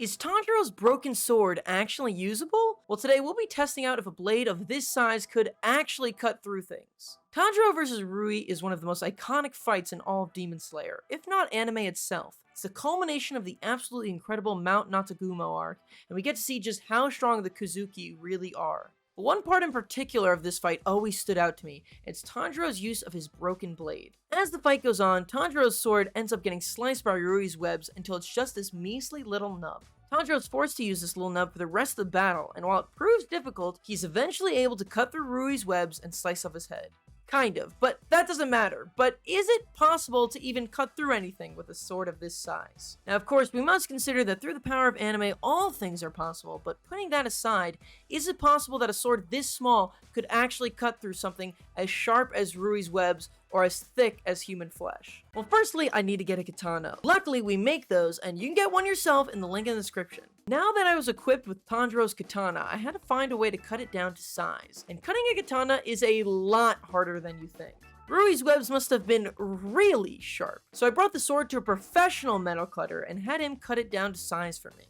Is Tanjiro's broken sword actually usable? Well, today we'll be testing out if a blade of this size could actually cut through things. Tanjiro vs. Rui is one of the most iconic fights in all of Demon Slayer, if not anime itself. It's the culmination of the absolutely incredible Mount Natagumo arc, and we get to see just how strong the Kuzuki really are. But one part in particular of this fight always stood out to me. It's Tanjiro's use of his broken blade. As the fight goes on, Tanjiro's sword ends up getting sliced by Rui's webs until it's just this measly little nub. Tanjiro's forced to use this little nub for the rest of the battle, and while it proves difficult, he's eventually able to cut through Rui's webs and slice off his head. Kind of, but that doesn't matter. But is it possible to even cut through anything with a sword of this size? Now, of course, we must consider that through the power of anime, all things are possible, but putting that aside, is it possible that a sword this small could actually cut through something as sharp as Rui's webs or as thick as human flesh? Well, firstly, I need to get a katana. Luckily, we make those, and you can get one yourself in the link in the description. Now that I was equipped with Tanjiro's katana, I had to find a way to cut it down to size. And cutting a katana is a lot harder than you think. Rui's webs must have been really sharp. So I brought the sword to a professional metal cutter and had him cut it down to size for me.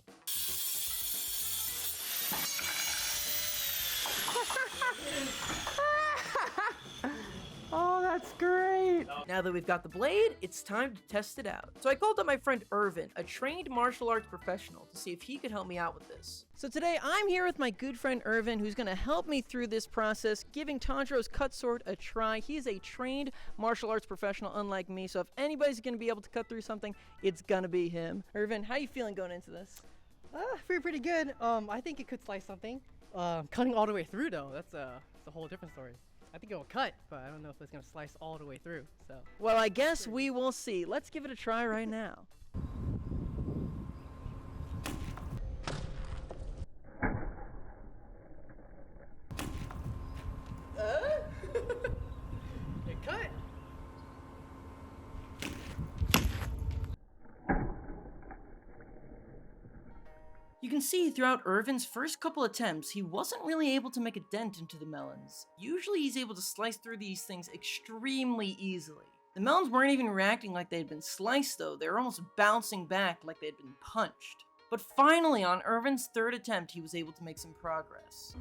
Oh, that's great! Now that we've got the blade, it's time to test it out. So I called up my friend Irvin, a trained martial arts professional, to see if he could help me out with this. So today I'm here with my good friend Irvin, who's going to help me through this process, giving Tanjiro's cut sword a try. He is a trained martial arts professional, unlike me, so if anybody's going to be able to cut through something, it's going to be him. Irvin, how you feeling going into this? Feel pretty good. I think it could slice something. Cutting all the way through though, that's a whole different story. I think it'll cut, but I don't know if it's gonna slice all the way through, so. Well, I guess we will see. Let's give it a try right now. It cut! You can see throughout Irvin's first couple attempts, he wasn't really able to make a dent into the melons. Usually he's able to slice through these things extremely easily. The melons weren't even reacting like they'd been sliced though, they were almost bouncing back like they'd been punched. But finally, on Irvin's third attempt, he was able to make some progress.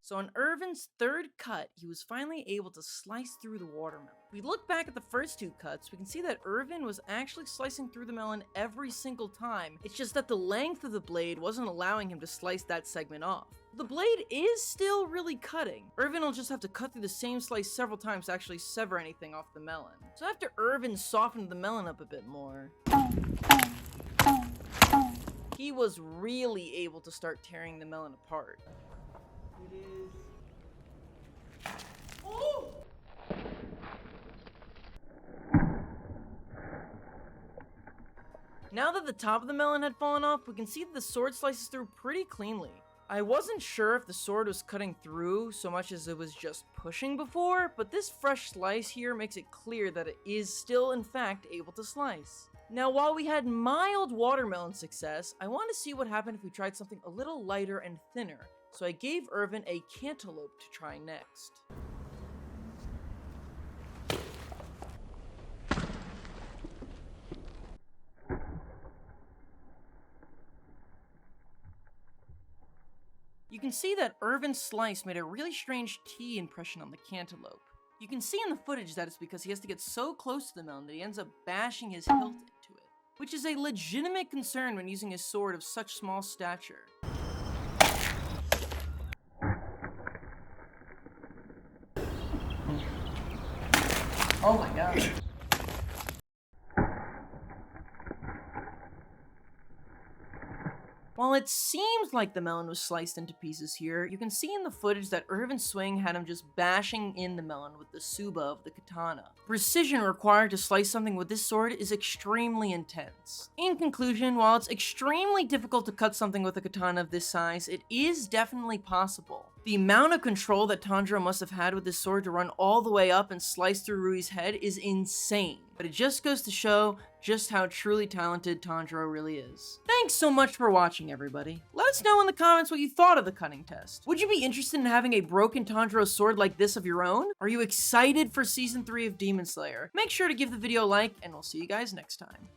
So on Irvin's third cut, he was finally able to slice through the watermelon. If we look back at the first two cuts, we can see that Irvin was actually slicing through the melon every single time. It's just that the length of the blade wasn't allowing him to slice that segment off. The blade is still really cutting. Irvin will just have to cut through the same slice several times to actually sever anything off the melon. So after Irvin softened the melon up a bit more, he was really able to start tearing the melon apart. It is. Oh! Now that the top of the melon had fallen off, we can see that the sword slices through pretty cleanly. I wasn't sure if the sword was cutting through so much as it was just pushing before, but this fresh slice here makes it clear that it is still in fact able to slice. Now, while we had mild watermelon success, I wanted to see what happened if we tried something a little lighter and thinner. So I gave Irvin a cantaloupe to try next. You can see that Irvin's slice made a really strange T impression on the cantaloupe. You can see in the footage that it's because he has to get so close to the melon that he ends up bashing his hilt into it, which is a legitimate concern when using a sword of such small stature. Oh my god. While it seems like the melon was sliced into pieces here, you can see in the footage that Irvin's swing had him just bashing in the melon with the tsuba of the katana. Precision required to slice something with this sword is extremely intense. In conclusion, while it's extremely difficult to cut something with a katana of this size, it is definitely possible. The amount of control that Tanjiro must have had with this sword to run all the way up and slice through Rui's head is insane. But it just goes to show, just how truly talented Tanjiro really is. Thanks so much for watching, everybody. Let us know in the comments what you thought of the cutting test. Would you be interested in having a broken Tanjiro sword like this of your own? Are you excited for Season 3 of Demon Slayer? Make sure to give the video a like, and we'll see you guys next time.